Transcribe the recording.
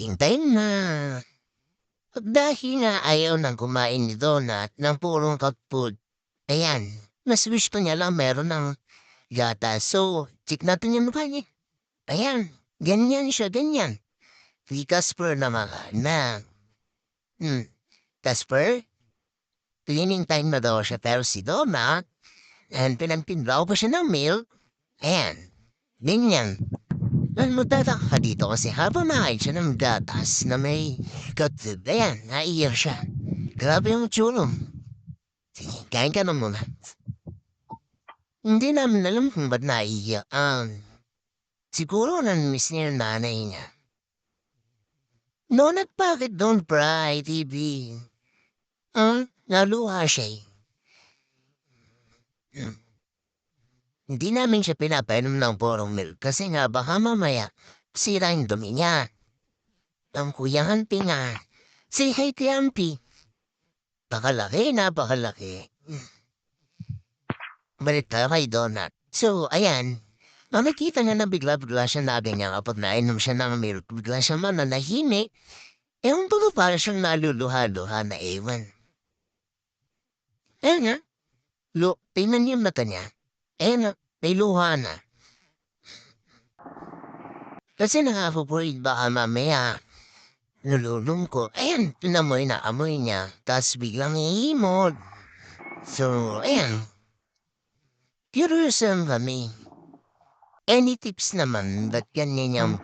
hintayin na. Dahil nga ayaw nang kumain ni Donut ng purong cat food, ayan, mas gusto niya lang meron ng gatas. So, check natin yung mukha niya. Ayan, ganyan siya, ganyan. Si Casper naman na, hmm, Casper, cleaning time na daw siya pero si Donut, and pinagpinraw pa siya ng milk, ayan, ganyan. Alam mo, tataka ka dito kasi habang nakain siya ng gatas na may katid, ayan, naiiyak siya. Grabe yung tsura. Sige, kain ka na muna. Hindi namin alam kung ba't naiiyak. Siguro na-miss niya yung nanay niya. Noon at bakit don't cry, TV? Naluha siya eh. Hmm. Hindi namin siya pinapainom ng purong milk kasi nga baka mamaya sira yung dumi niya. Ang kuya Hampi nga. Say hi kay Hampi. Pakalaki, napakalaki. Balik tayo kay Donut. So, ayan. Nakikita niya na bigla-bigla siya naganyan kapag nainom siya ng milk. Bigla siya mananahimik. Ewan ko ba para siyang naluluha-luha na ewan. Ayan nga. Tingnan niyo yung mata niya. Ayan na. May luha na. Kasi nakaka-worried baka mamaya nalulungkot. Ayan, tinamoy na amoy niya. Tapos biglang hihimod. So, ayan. Curious lang kami. Any tips naman ba't ganyan yung